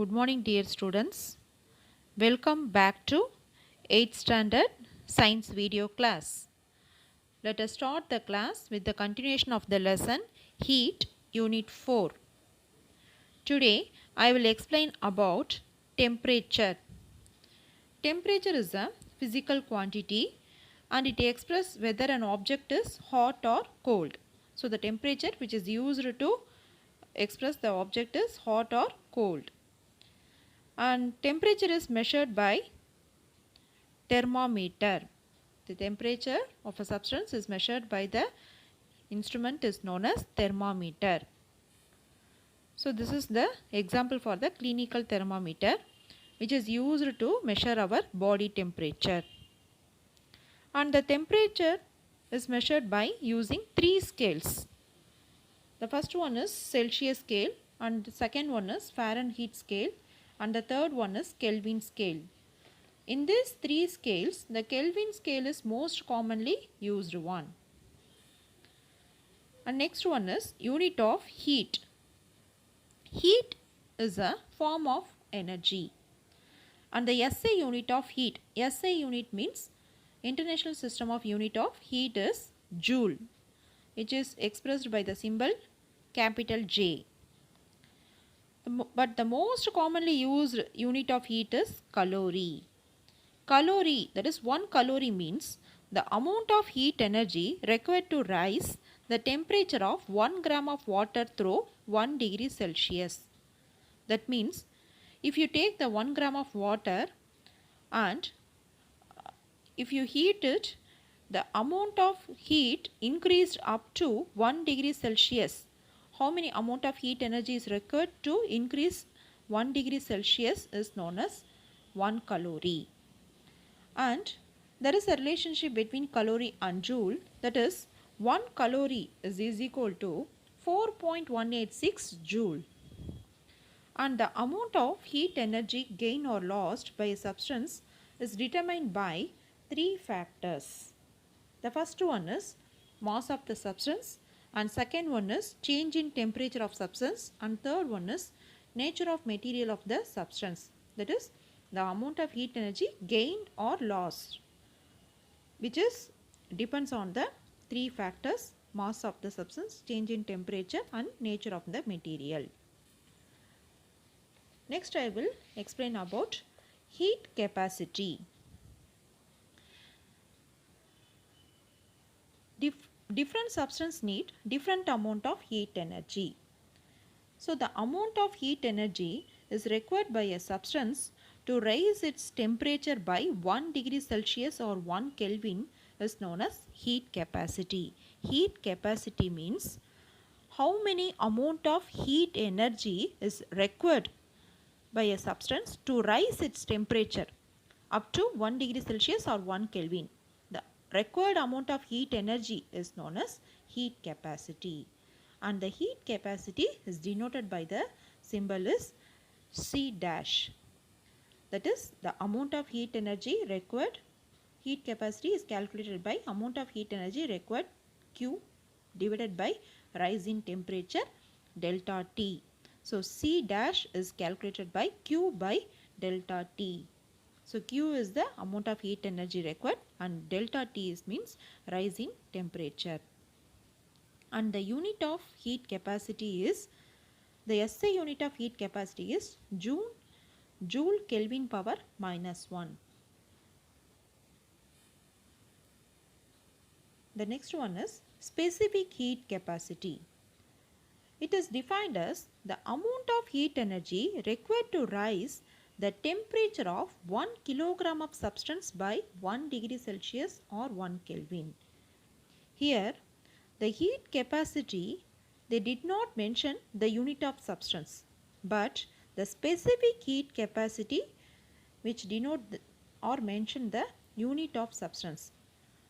Good morning, dear students. Welcome back to 8th Standard Science video class. Let us start the class with the continuation of the lesson Heat Unit 4. Today, I will explain about temperature. Temperature is a physical quantity and it expresses whether an object is hot or cold. So, the temperature which is used to express the object is hot or cold. And temperature is measured by thermometer. The temperature of a substance is measured by the instrument is known as thermometer. So this is the example for the clinical thermometer which is used to measure our body temperature. And the temperature is measured by using three scales. The first one is Celsius scale and the second one is Fahrenheit scale and the third one is Kelvin scale. In these three scales, the Kelvin scale is most commonly used one. And next one is unit of heat. Heat is a form of energy. And the SI unit of heat, SI unit means International System of Unit of Heat is Joule, which is expressed by the symbol capital J. But the most commonly used unit of heat is calorie. Calorie, that is 1 calorie means the amount of heat energy required to rise the temperature of 1 gram of water through 1 degree Celsius. That means if you take the 1 gram of water and if you heat it, the amount of heat increased up to 1 degree Celsius. How many amount of heat energy is required to increase 1 degree Celsius is known as 1 calorie. And there is a relationship between calorie and joule, that is 1 calorie is equal to 4.186 joule. And the amount of heat energy gained or lost by a substance is determined by three factors. The first one is mass of the substance and second one is change in temperature of substance and third one is nature of material of the substance, that is the amount of heat energy gained or lost, which is depends on the three factors: mass of the substance, change in temperature and nature of the material. Next I will explain about heat capacity. Different substance need different amount of heat energy. So the amount of heat energy is required by a substance to raise its temperature by 1 degree Celsius or 1 Kelvin is known as heat capacity. Heat capacity means how many amount of heat energy is required by a substance to rise its temperature up to 1 degree Celsius or 1 Kelvin. The required amount of heat energy is known as heat capacity. And the heat capacity is denoted by the symbol is C dash. That is the amount of heat energy required. Heat capacity is calculated by amount of heat energy required Q divided by rise in temperature delta T. So C dash is calculated by Q by delta T. So Q is the amount of heat energy required and delta T is means rise in temperature. And the unit of heat capacity is, the SI unit of heat capacity is Joule Kelvin power minus 1. The next one is specific heat capacity. It is defined as the amount of heat energy required to rise the temperature of 1 kilogram of substance by 1 degree Celsius or 1 Kelvin. Here the heat capacity, they did not mention the unit of substance, but the specific heat capacity which denote or mention the unit of substance.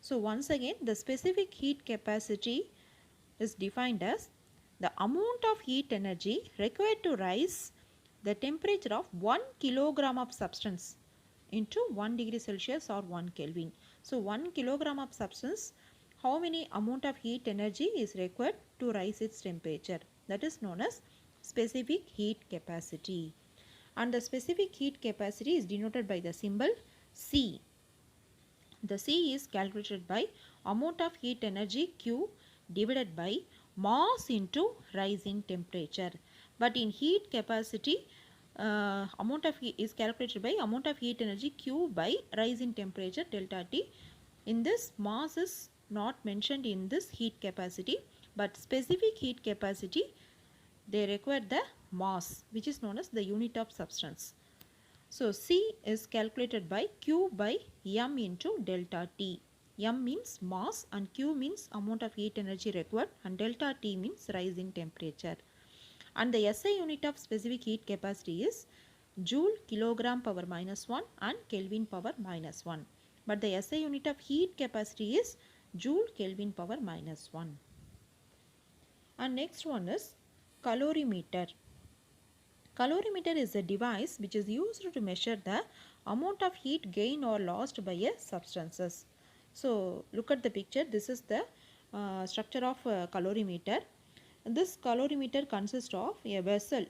So once again the specific heat capacity is defined as the amount of heat energy required to rise the temperature of 1 kilogram of substance into 1 degree Celsius or 1 Kelvin. So 1 kilogram of substance, how many amount of heat energy is required to rise its temperature, that is known as specific heat capacity. and the specific heat capacity is denoted by the symbol C. The C is calculated by amount of heat energy Q divided by mass into rise in temperature. But in heat capacity, amount of heat is calculated by amount of heat energy Q by rise in temperature delta T. In this, mass is not mentioned in this heat capacity, but specific heat capacity, they require the mass, which is known as the unit of substance. So C is calculated by Q by M into delta T. M means mass and Q means amount of heat energy required and delta T means rise in temperature. And the SI unit of specific heat capacity is joule kilogram power minus 1 and Kelvin power minus 1. But the SI unit of heat capacity is joule Kelvin power minus 1. And next one is calorimeter. Calorimeter is a device which is used to measure the amount of heat gained or lost by a substances. So look at the picture. This is the structure of calorimeter. This calorimeter consists of a vessel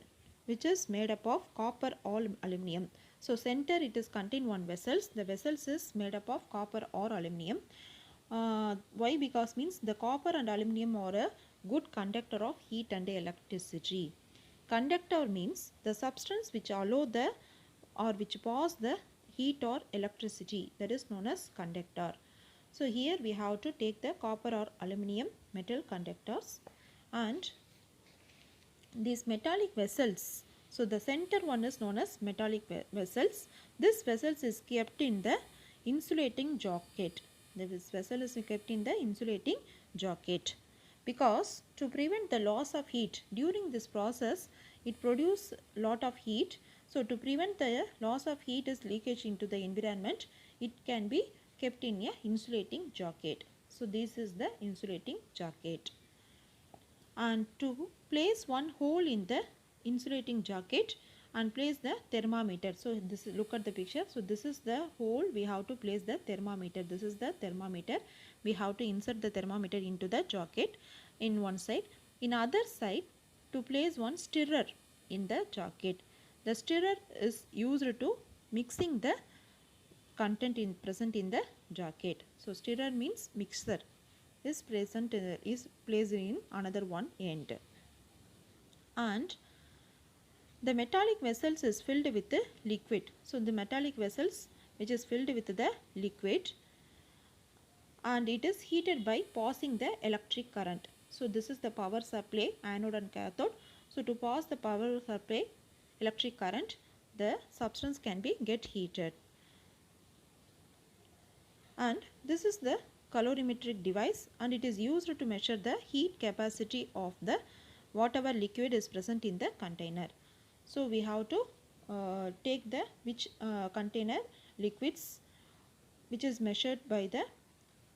which is made up of copper or aluminum. So center it is contain one vessels. The vessels is made up of copper or aluminum. Why? Because means the copper and aluminum are a good conductor of heat and electricity. Conductor means the substance which allow the or which pass the heat or electricity, that is known as conductor. So here we have to take the copper or aluminum metal conductors and these metallic vessels. So the center one is known as metallic vessels. This vessels is kept in the insulating jacket. This vessel is kept in the insulating jacket. Because to prevent the loss of heat during this process, it produces lot of heat. So to prevent the loss of heat is leakage into the environment, it can be kept in a insulating jacket. So this is the insulating jacket. And to place one hole in the insulating jacket and place the thermometer. So this is, look at the picture. So this is the hole we have to place the thermometer. This is the thermometer. We have to insert the thermometer into the jacket in one side. In other side, to place one stirrer in the jacket. The stirrer is used to mixing the content present in the jacket. So stirrer means mixer is present is placed in another one end. And the metallic vessels is filled with the liquid. So the metallic vessels which is filled with the liquid and it is heated by passing the electric current. So this is the power supply, anode and cathode. So to pass the power supply electric current, the substance can be get heated. And this is the calorimetric device and it is used to measure the heat capacity of the whatever liquid is present in the container. So we have to take the which container liquids which is measured by the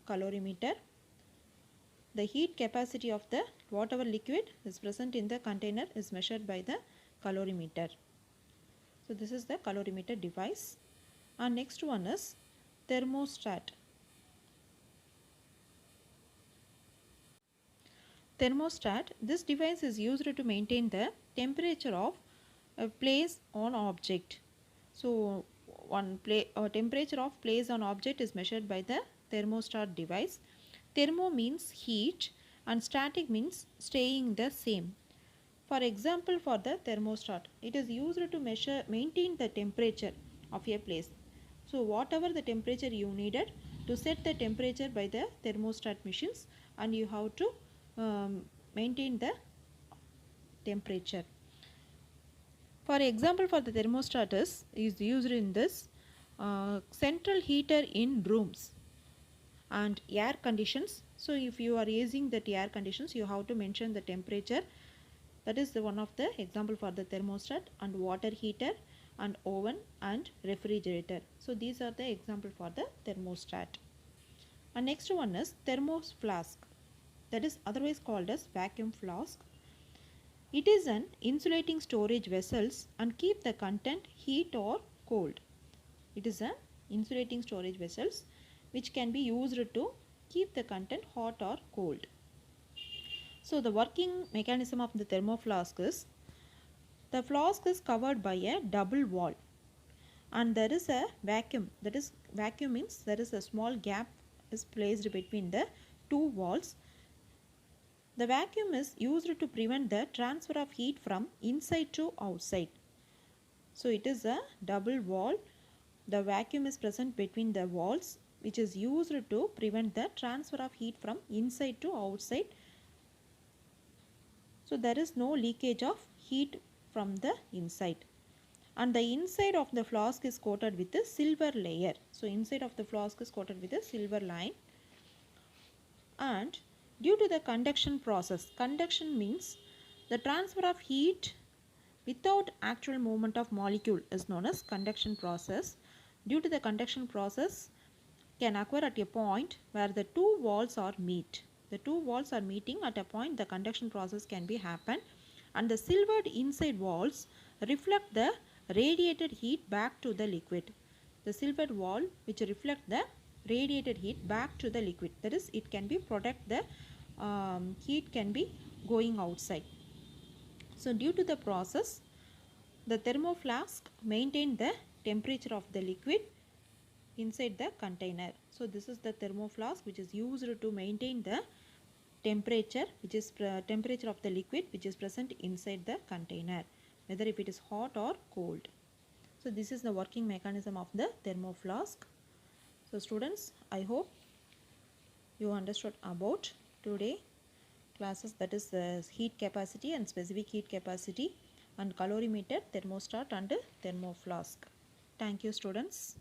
calorimeter. The heat capacity of the whatever liquid is present in the container is measured by the calorimeter. So this is the calorimeter device. And next one is thermostat. Thermostat, this device is used to maintain the temperature of a place on object. So temperature of place on object is measured by the thermostat device. Thermo means heat and static means staying the same. For example, for the thermostat, it is used to maintain the temperature of a place. So whatever the temperature you needed to set the temperature by the thermostat machines and you have to maintain the temperature. For example, for the thermostat is used in this central heater in rooms and air conditions. So if you are using that air conditions, you have to mention the temperature. That is the one of the example for the thermostat, and water heater and oven and refrigerator. So these are the example for the thermostat. And next one is thermos flask, that is otherwise called as vacuum flask. It is an insulating storage vessels and keep the content heat or cold. It is an insulating storage vessels which can be used to keep the content hot or cold. So the working mechanism of the thermoflask is The flask is covered by a double wall and there is a vacuum. That is, vacuum means there is a small gap is placed between the two walls. The vacuum is used to prevent the transfer of heat from inside to outside. So it is a double wall. The vacuum is present between the walls, which is used to prevent the transfer of heat from inside to outside. So there is no leakage of heat from the inside. And the inside of the flask is coated with a silver layer. So inside of the flask is coated with a silver line. And due to the conduction process, conduction means the transfer of heat without actual movement of molecule is known as conduction process. Due to the conduction process can occur at a point where the two walls are meet. The two walls are meeting at a point, the conduction process can be happen, and the silvered inside walls reflect the radiated heat back to the liquid. The silvered wall which reflect the radiated heat back to the liquid, that is, it can be protect the heat can be going outside. So due to the process, the thermoflask maintain the temperature of the liquid inside the container. So this is the thermoflask which is used to maintain the temperature, which is temperature of the liquid which is present inside the container, whether if it is hot or cold. So this is the working mechanism of the thermoflask. So students, I hope you understood about today classes, that is heat capacity and specific heat capacity and calorimeter, thermostat and thermoflask. Thank you students.